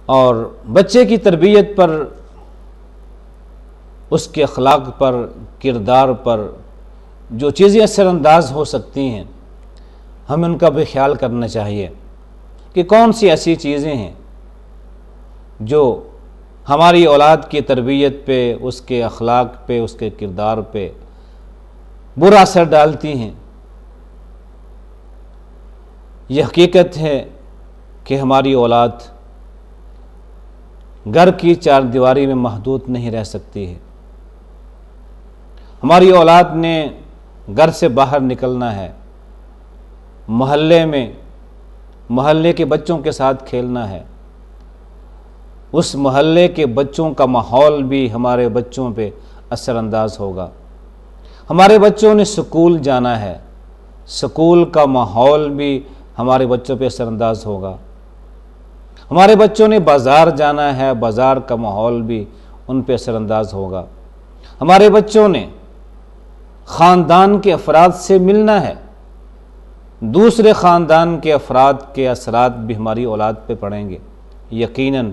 اور بچے کی تربیت پر، اس کے اخلاق پر، کردار پر جو چیزیں اثر انداز ہو سکتی ہیں، ہمیں ان کا بھی خیال کرنا چاہیے کہ کون سی ایسی چیزیں ہیں جو ہماری اولاد کی تربیت پہ، اس کے اخلاق پہ، اس کے کردار پہ برا اثر ڈالتی ہیں۔ یہ حقیقت ہے کہ ہماری اولاد گھر کی چار دیواری میں محدود نہیں رہ سکتی ہے۔ ہماری اولاد نے گھر سے باہر نکلنا ہے، محلے میں، محلے کے بچوں کے ساتھ کھیلنا ہے۔ اس محلے کے بچوں کا ماحول بھی ہمارے بچوں پہ اثر انداز ہوگا۔ ہمارے بچوں نے سکول جانا ہے، سکول کا ماحول بھی ہمارے بچوں پہ اثر انداز ہوگا۔ ہمارے بچوں نے بازار جانا ہے، بازار کا ماحول بھی ان پہ اثر انداز ہوگا۔ ہمارے بچوں نے خاندان کے افراد سے ملنا ہے، دوسرے خاندان کے افراد کے اثرات بھی ہماری اولاد پہ پڑیں گے۔ یقیناً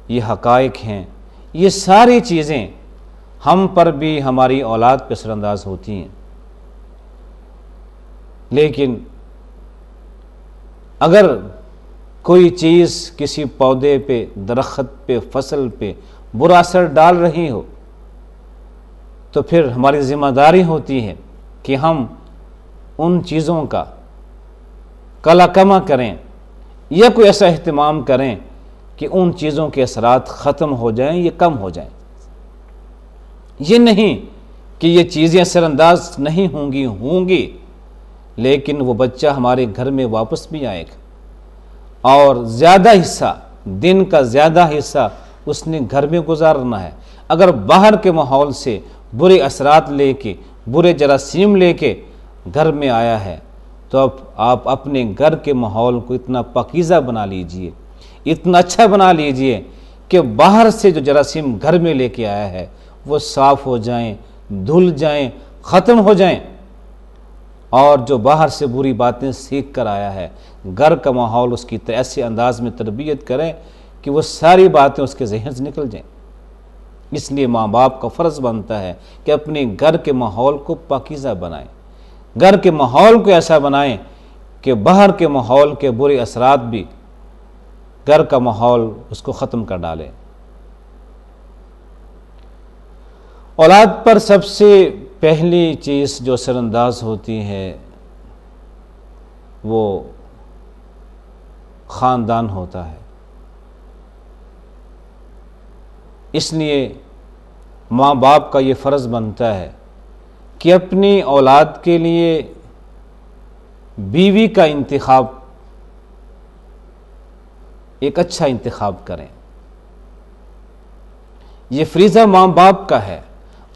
یہ حقائق ہیں، یہ ساری چیزیں ہم پر بھی ہماری اولاد پہ اثر انداز ہوتی ہیں۔ لیکن اگر کوئی چیز کسی پودے پہ، درخت پہ، فصل پہ برا اثر ڈال رہی ہو تو پھر ہماری ذمہ داری ہوتی ہے کہ ہم ان چیزوں کا کلا کما کریں یا کوئی ایسا اہتمام کریں کہ ان چیزوں کے اثرات ختم ہو جائیں یا کم ہو جائیں۔ یہ نہیں کہ یہ چیزیں اثر انداز نہیں ہوں گی لیکن وہ بچہ ہمارے گھر میں واپس بھی آئے گا، اور زیادہ حصہ، دن کا زیادہ حصہ اس نے گھر میں گزارنا ہے۔ اگر باہر کے ماحول سے برے اثرات لے کے، برے جراثیم لے کے گھر میں آیا ہے تو اب آپ اپنے گھر کے ماحول کو اتنا پاکیزہ بنا لیجئے، اتنا اچھا بنا لیجئے کہ باہر سے جو جراثیم گھر میں لے کے آیا ہے وہ صاف ہو جائیں، دھل جائیں، ختم ہو جائیں، اور جو باہر سے بری باتیں سیکھ کر آیا ہے گھر کا ماحول اس کی ایسے انداز میں تربیت کریں کہ وہ ساری باتیں اس کے ذہن سے نکل جائیں۔ اس لیے ماں باپ کا فرض بنتا ہے کہ اپنے گھر کے ماحول کو پاکیزہ بنائیں، گھر کے ماحول کو ایسا بنائیں کہ باہر کے ماحول کے برے اثرات بھی گھر کا ماحول اس کو ختم کر ڈالے۔ اولاد پر سب سے پہلی چیز جو اثر انداز ہوتی ہے وہ خاندان ہوتا ہے۔ اس لیے ماں باپ کا یہ فرض بنتا ہے کہ اپنی اولاد کے لیے بیوی کا انتخاب ایک اچھا انتخاب کریں۔ یہ فریضہ ماں باپ کا ہے،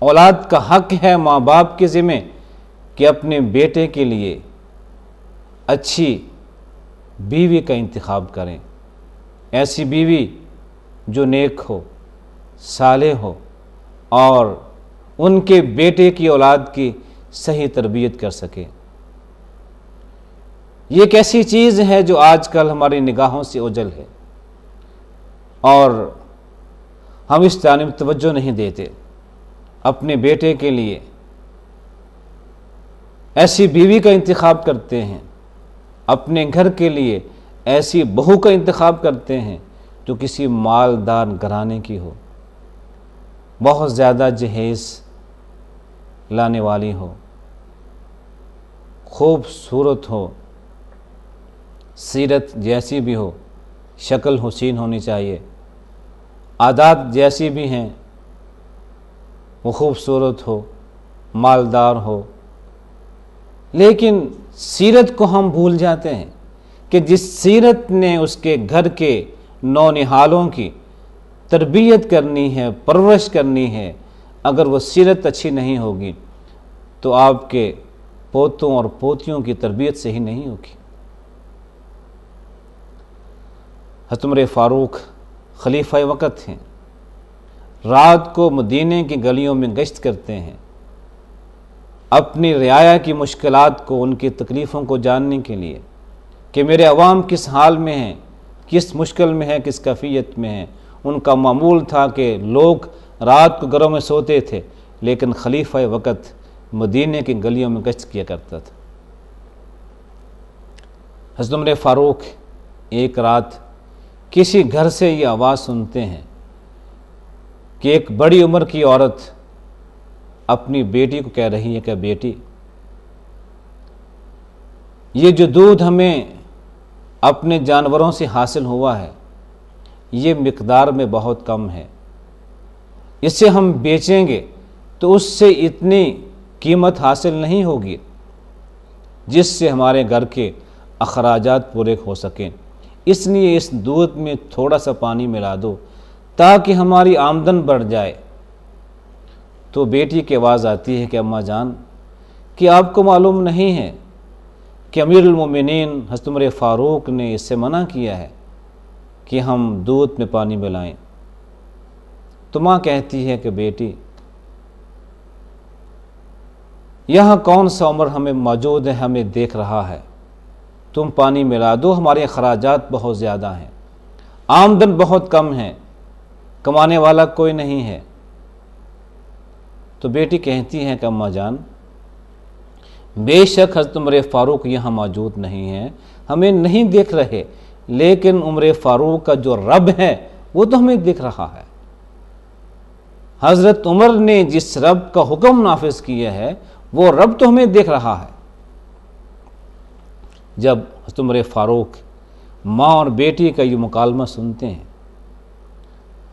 اولاد کا حق ہے ماں باپ کے ذمہ کہ اپنے بیٹے کے لیے اچھی بیوی کا انتخاب کریں، ایسی بیوی جو نیک ہو، صالح ہو اور ان کے بیٹے کی اولاد کی صحیح تربیت کر سکے۔ یہ ایک ایسی چیز ہے جو آج کل ہماری نگاہوں سے اوجھل ہے اور ہم اس جانب توجہ نہیں دیتے۔ اپنے بیٹے کے لیے ایسی بیوی کا انتخاب کرتے ہیں، اپنے گھر کے لیے ایسی بہو کا انتخاب کرتے ہیں جو کسی مالدار گھرانے کی ہو، بہت زیادہ جہیز لانے والی ہو، خوبصورت ہو، سیرت جیسی بھی ہو، شکل حسین ہونی چاہیے، عادات جیسی بھی ہیں وہ خوبصورت ہو، مالدار ہو، لیکن سیرت کو ہم بھول جاتے ہیں کہ جس سیرت نے اس کے گھر کے نونہالوں کی تربیت کرنی ہے، پرورش کرنی ہے، اگر وہ سیرت اچھی نہیں ہوگی تو آپ کے پوتوں اور پوتیوں کی تربیت صحیح نہیں ہوگی۔ حضرت عمر فاروق خلیفہ وقت ہیں، رات کو مدینے کی گلیوں میں گشت کرتے ہیں، اپنی رعایا کی مشکلات کو، ان کی تکلیفوں کو جاننے کے لیے کہ میرے عوام کس حال میں ہیں، کس مشکل میں ہیں، کس کیفیت میں ہیں۔ ان کا معمول تھا کہ لوگ رات کو گھروں میں سوتے تھے، لیکن خلیفہ وقت مدینے کی گلیوں میں گشت کیا کرتا تھا۔ حضرت عمر فاروق ایک رات کسی گھر سے یہ آواز سنتے ہیں کہ ایک بڑی عمر کی عورت اپنی بیٹی کو کہہ رہی ہے کہ بیٹی، یہ جو دودھ ہمیں اپنے جانوروں سے حاصل ہوا ہے یہ مقدار میں بہت کم ہے، اسے ہم بیچیں گے تو اس سے اتنی قیمت حاصل نہیں ہوگی جس سے ہمارے گھر کے اخراجات پورے ہو سکیں، اس لیے اس دودھ میں تھوڑا سا پانی ملا دو تاکہ ہماری آمدن بڑھ جائے۔ تو بیٹی کی آواز آتی ہے کہ اماں جان، کہ آپ کو معلوم نہیں ہے کہ امیر المومنین حضرت عمر فاروق نے اس سے منع کیا ہے کہ ہم دودھ میں پانی ملائیں۔ تو ماں کہتی ہے کہ بیٹی، یہاں کون سا عمر ہمیں موجود ہے، ہمیں دیکھ رہا ہے، تم پانی ملا دو، ہمارے اخراجات بہت زیادہ ہیں، آمدن بہت کم ہے، کمانے والا کوئی نہیں ہے۔ تو بیٹی کہتی ہے کہ اماں جان، بے شک حضرت عمر فاروق یہاں موجود نہیں ہیں، ہمیں نہیں دیکھ رہے، لیکن عمر فاروق کا جو رب ہے وہ تو ہمیں دیکھ رہا ہے۔ حضرت عمر نے جس رب کا حکم نافذ کیا ہے وہ رب تو ہمیں دیکھ رہا ہے۔ جب حضرت عمر فاروق ماں اور بیٹی کا یہ مکالمہ سنتے ہیں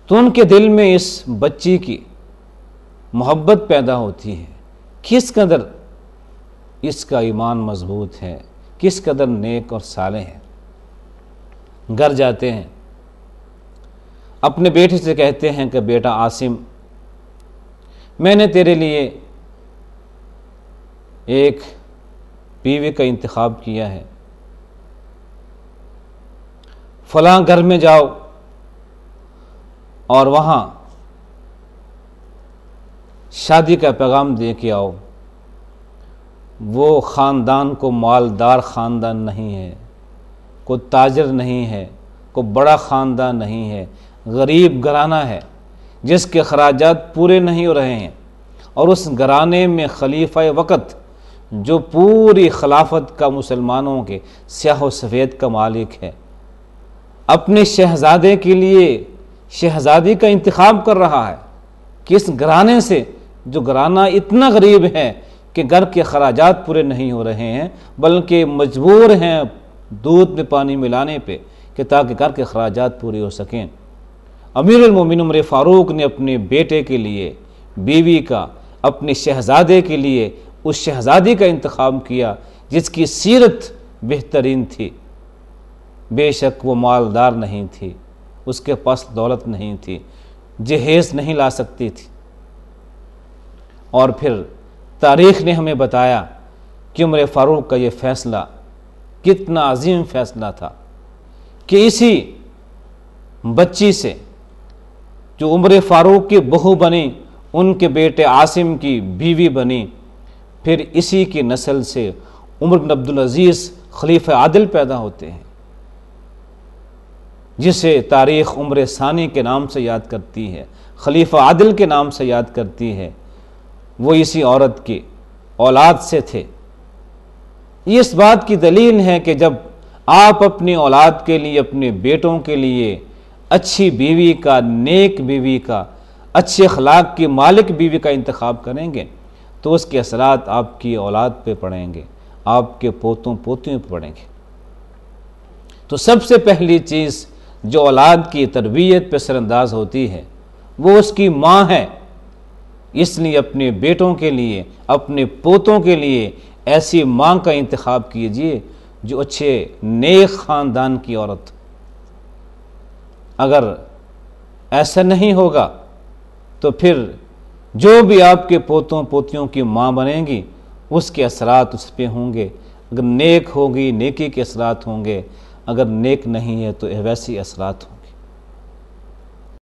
تو ان کے دل میں اس بچی کی محبت پیدا ہوتی ہے، کس قدر اس کا ایمان مضبوط ہے، کس قدر نیک اور صالح ہے۔ گھر جاتے ہیں، اپنے بیٹے سے کہتے ہیں کہ بیٹا عاصم، میں نے تیرے لیے ایک بیوی کا انتخاب کیا ہے، فلاں گھر میں جاؤ اور وہاں شادی کا پیغام دے کے آؤ۔ وہ خاندان کو مالدار خاندان نہیں ہے، کوئی تاجر نہیں ہے، کوئی بڑا خاندان نہیں ہے، غریب گھرانہ ہے جس کے اخراجات پورے نہیں ہو رہے ہیں، اور اس گھرانے میں خلیفہ وقت جو پوری خلافت کا مسلمانوں کے سیاہ و سفید کا مالک ہے، اپنے شہزادے کے لیے شہزادی کا انتخاب کر رہا ہے کہ اس گھرانے سے، جو گھرانہ اتنا غریب ہے کہ گھر کے اخراجات پورے نہیں ہو رہے ہیں بلکہ مجبور ہیں دودھ میں پانی ملانے پہ کہ تاکہ گھر کے اخراجات پورے ہو سکیں۔ امیر المومنین عمر فاروق نے اپنے بیٹے کے لیے، بیوی کا، اپنے شہزادے کے لیے اس شہزادی کا انتخاب کیا جس کی سیرت بہترین تھی۔ بے شک وہ مالدار نہیں تھی، اس کے پاس دولت نہیں تھی، جہیز نہیں لا سکتی تھی، اور پھر تاریخ نے ہمیں بتایا کہ عمر فاروق کا یہ فیصلہ کتنا عظیم فیصلہ تھا کہ اسی بچی سے جو عمر فاروق کی بہو بنی، ان کے بیٹے عاصم کی بیوی بنی، پھر اسی کی نسل سے عمر بن عبدالعزیز خلیفہ عادل پیدا ہوتے ہیں، جسے تاریخ عمر ثانی کے نام سے یاد کرتی ہے، خلیفہ عادل کے نام سے یاد کرتی ہے۔ وہ اسی عورت کی اولاد سے تھے۔ یہ اس بات کی دلیل ہے کہ جب آپ اپنی اولاد کے لیے، اپنے بیٹوں کے لیے اچھی بیوی کا، نیک بیوی کا، اچھے اخلاق کی مالک بیوی کا انتخاب کریں گے تو اس کے اثرات آپ کی اولاد پہ پڑیں گے، آپ کے پوتوں پوتیوں پہ پڑیں گے۔ تو سب سے پہلی چیز جو اولاد کی تربیت پہ سر انداز ہوتی ہے وہ اس کی ماں ہے۔ اس لیے اپنے بیٹوں کے لیے، اپنے پوتوں کے لیے ایسی ماں کا انتخاب کیجئے جو اچھے نیک خاندان کی عورت۔ اگر ایسا نہیں ہوگا تو پھر جو بھی آپ کے پوتوں پوتیوں کی ماں بنیں گی اس کے اثرات اس پہ ہوں گے۔ اگر نیک ہوگی، نیکی کے اثرات ہوں گے، اگر نیک نہیں ہے تو ویسی اثرات ہوں گے۔